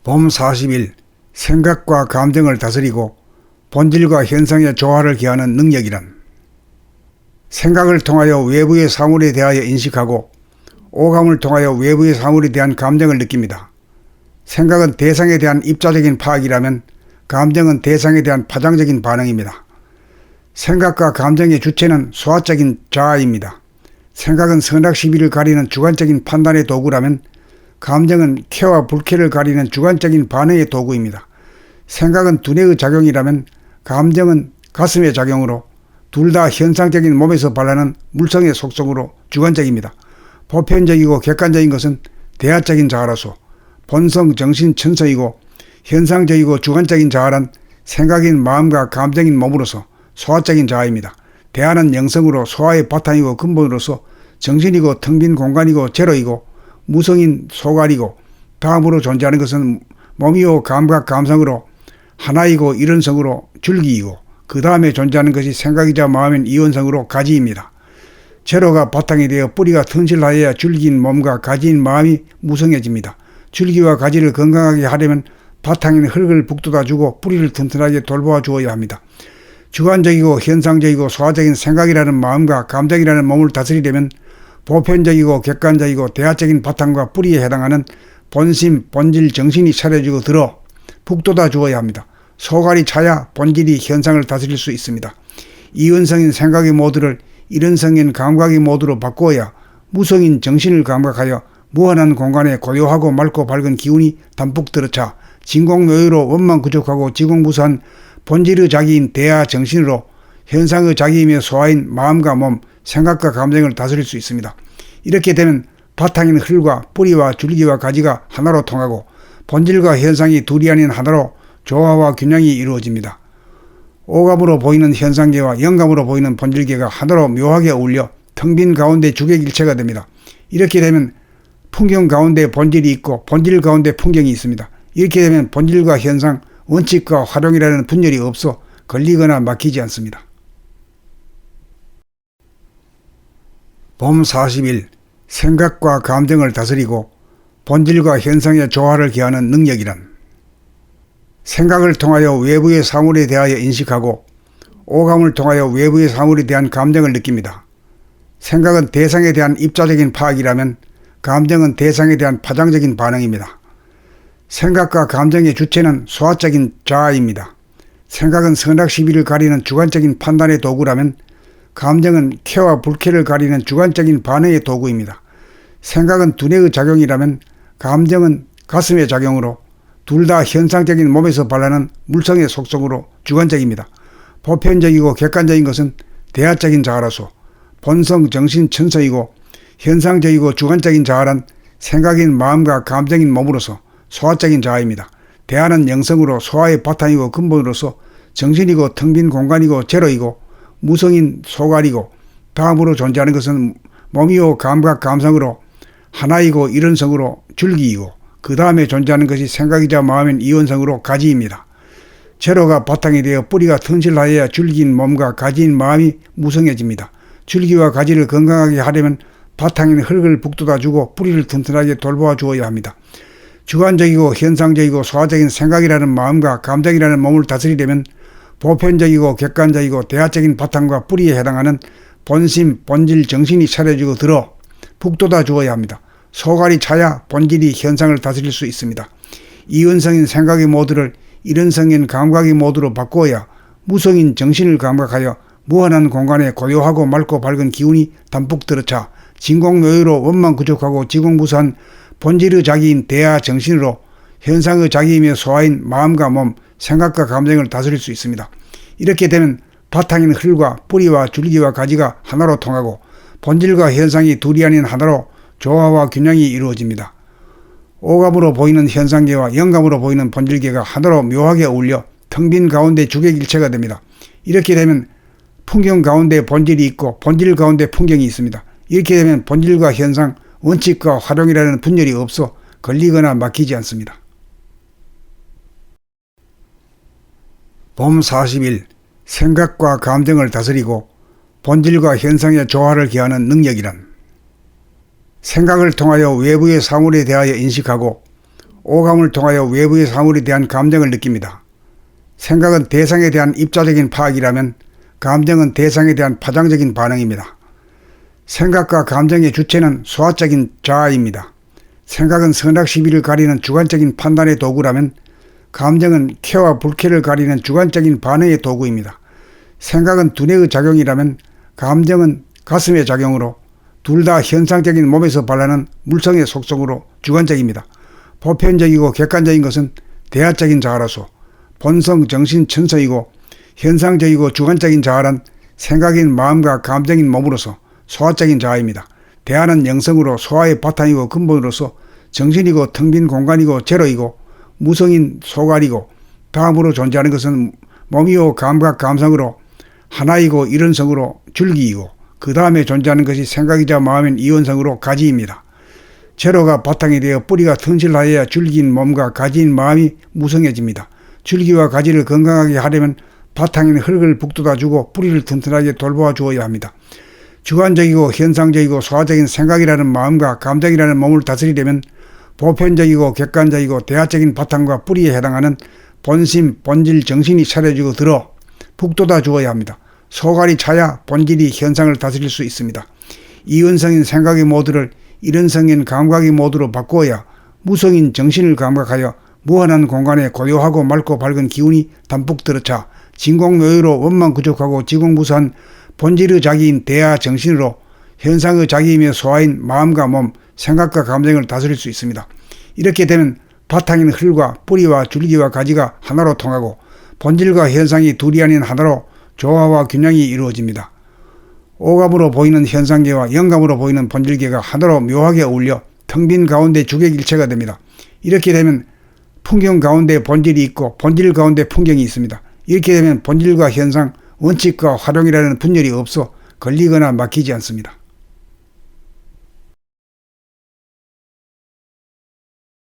봄 40일 생각과 감정을 다스리고 본질과 현상의 조화를 기하는 능력이란 생각을 통하여 외부의 사물에 대하여 인식하고 오감을 통하여 외부의 사물에 대한 감정을 느낍니다. 생각은 대상에 대한 입자적인 파악이라면 감정은 대상에 대한 파장적인 반응입니다. 생각과 감정의 주체는 소화적인 자아입니다. 생각은 선악 시비를 가리는 주관적인 판단의 도구라면 감정은 쾌와 불쾌를 가리는 주관적인 반응의 도구입니다. 생각은 두뇌의 작용이라면 감정은 가슴의 작용으로 둘 다 현상적인 몸에서 발하는 물성의 속성으로 주관적입니다. 보편적이고 객관적인 것은 대하적인 자아로서 본성, 정신, 천성이고 현상적이고 주관적인 자아란 생각인 마음과 감정인 몸으로서 소화적인 자아입니다. 대하는 영성으로 소화의 바탕이고 근본으로서 정신이고 텅 빈 공간이고 제로이고 무성인 소갈이고 다음으로 존재하는 것은 몸이요 감각 감성으로 하나이고 이런성으로 줄기이고 그 다음에 존재하는 것이 생각이자 마음인 이원성으로 가지입니다. 제로가 바탕이 되어 뿌리가 튼실하여야 줄기인 몸과 가지인 마음이 무성해집니다. 줄기와 가지를 건강하게 하려면 바탕인 흙을 북돋아주고 뿌리를 튼튼하게 돌보아 주어야 합니다. 주관적이고 현상적이고 소화적인 생각이라는 마음과 감정이라는 몸을 다스리려면 보편적이고 객관적이고 대하적인 바탕과 뿌리에 해당하는 본심, 본질, 정신이 차려지고 들어 북돋아 주어야 합니다. 소갈이 차야 본질이 현상을 다스릴 수 있습니다. 이원성인 생각의 모드를 이런성인 감각의 모드로 바꾸어야 무성인 정신을 감각하여 무한한 공간에 고요하고 맑고 밝은 기운이 담뿍 들어차 진공묘유로 원망구족하고 지공무수한 본질의 자기인 대하 정신으로 현상의 자기이며 소화인 마음과 몸, 생각과 감정을 다스릴 수 있습니다. 이렇게 되면 바탕인 흙과 뿌리와 줄기와 가지가 하나로 통하고 본질과 현상이 둘이 아닌 하나로 조화와 균형이 이루어집니다. 오감으로 보이는 현상계와 영감으로 보이는 본질계가 하나로 묘하게 어울려 텅 빈 가운데 주객일체가 됩니다. 이렇게 되면 풍경 가운데 본질이 있고 본질 가운데 풍경이 있습니다. 이렇게 되면 본질과 현상, 원칙과 활용이라는 분열이 없어 걸리거나 막히지 않습니다. 봄 40일 생각과 감정을 다스리고 본질과 현상의 조화를 기하는 능력이란 생각을 통하여 외부의 사물에 대하여 인식하고 오감을 통하여 외부의 사물에 대한 감정을 느낍니다. 생각은 대상에 대한 입자적인 파악이라면 감정은 대상에 대한 파장적인 반응입니다. 생각과 감정의 주체는 소화적인 자아입니다. 생각은 선악 시비를 가리는 주관적인 판단의 도구라면 감정은 쾌와 불쾌를 가리는 주관적인 반응의 도구입니다. 생각은 두뇌의 작용이라면 감정은 가슴의 작용으로 둘 다 현상적인 몸에서 발하는 물성의 속성으로 주관적입니다. 보편적이고 객관적인 것은 대하적인 자아로서 본성, 정신, 천성이고 현상적이고 주관적인 자아란 생각인 마음과 감정인 몸으로서 소화적인 자아입니다. 대하는 영성으로 소화의 바탕이고 근본으로서 정신이고 텅 빈 공간이고 제로이고 무성인 소갈이고 다음으로 존재하는 것은 몸이요 감각 감성으로 하나이고 이런성으로 줄기이고 그 다음에 존재하는 것이 생각이자 마음인 이원성으로 가지입니다. 제로가 바탕이 되어 뿌리가 튼실하여야 줄기인 몸과 가지인 마음이 무성해집니다. 줄기와 가지를 건강하게 하려면 바탕인 흙을 북돋아주고 뿌리를 튼튼하게 돌보아 주어야 합니다. 주관적이고 현상적이고 소화적인 생각이라는 마음과 감정이라는 몸을 다스리려면 보편적이고 객관적이고 대하적인 바탕과 뿌리에 해당하는 본심, 본질, 정신이 차려지고 들어 북돋아 주어야 합니다. 소갈이 차야 본질이 현상을 다스릴 수 있습니다. 이원성인 생각의 모드를 이런성인 감각의 모드로 바꾸어야 무성인 정신을 감각하여 무한한 공간에 고요하고 맑고 밝은 기운이 담뿍 들어차 진공묘유로 원망구족하고 지공무수한 본질의 자기인 대하 정신으로 현상의 자기이며 소화인 마음과 몸, 생각과 감정을 다스릴 수 있습니다. 이렇게 되면 바탕인 흙과 뿌리와 줄기와 가지가 하나로 통하고 본질과 현상이 둘이 아닌 하나로 조화와 균형이 이루어집니다. 오감으로 보이는 현상계와 영감으로 보이는 본질계가 하나로 묘하게 어울려 텅 빈 가운데 주객일체가 됩니다. 이렇게 되면 풍경 가운데 본질이 있고 본질 가운데 풍경이 있습니다. 이렇게 되면 본질과 현상, 원칙과 활용이라는 분열이 없어 걸리거나 막히지 않습니다. 봄 40일 생각과 감정을 다스리고 본질과 현상의 조화를 기하는 능력이란 생각을 통하여 외부의 사물에 대하여 인식하고 오감을 통하여 외부의 사물에 대한 감정을 느낍니다. 생각은 대상에 대한 입자적인 파악이라면 감정은 대상에 대한 파장적인 반응입니다. 생각과 감정의 주체는 소화적인 자아입니다. 생각은 선악 시비를 가리는 주관적인 판단의 도구라면 감정은 쾌와 불쾌를 가리는 주관적인 반응의 도구입니다. 생각은 두뇌의 작용이라면 감정은 가슴의 작용으로 둘 다 현상적인 몸에서 발하는 물성의 속성으로 주관적입니다. 보편적이고 객관적인 것은 대하적인 자아로서 본성, 정신, 천성이고 현상적이고 주관적인 자아란 생각인 마음과 감정인 몸으로서 소화적인 자아입니다. 대하는 영성으로 소화의 바탕이고 근본으로서 정신이고 텅 빈 공간이고 제로이고 무성인 소갈이고 다음으로 존재하는 것은 몸이요 감각 감성으로 하나이고 일원성으로 줄기이고 그 다음에 존재하는 것이 생각이자 마음인 이원성으로 가지입니다. 제로가 바탕이 되어 뿌리가 튼실하여야 줄기인 몸과 가지인 마음이 무성해집니다. 줄기와 가지를 건강하게 하려면 바탕인 흙을 북돋아주고 뿌리를 튼튼하게 돌보아 주어야 합니다. 주관적이고 현상적이고 소화적인 생각이라는 마음과 감정이라는 몸을 다스리려면 보편적이고 객관적이고 대하적인 바탕과 뿌리에 해당하는 본심, 본질, 정신이 차려지고 들어 북돋아 주어야 합니다. 소갈이 차야 본질이 현상을 다스릴 수 있습니다. 이원성인 생각의 모드를 일원성인 감각의 모드로 바꾸어야 무성인 정신을 감각하여 무한한 공간에 고요하고 맑고 밝은 기운이 담뿍 들어차 진공묘유로 원망구족하고 지공무수한 본질의 자기인 대하 정신으로 현상의 자기이며 소화인 마음과 몸, 생각과 감정을 다스릴 수 있습니다. 이렇게 되면 바탕인 흙과 뿌리와 줄기와 가지가 하나로 통하고 본질과 현상이 둘이 아닌 하나로 조화와 균형이 이루어집니다. 오감으로 보이는 현상계와 영감으로 보이는 본질계가 하나로 묘하게 어울려 텅 빈 가운데 주객일체가 됩니다. 이렇게 되면 풍경 가운데 본질이 있고 본질 가운데 풍경이 있습니다. 이렇게 되면 본질과 현상, 원칙과 활용이라는 분열이 없어 걸리거나 막히지 않습니다.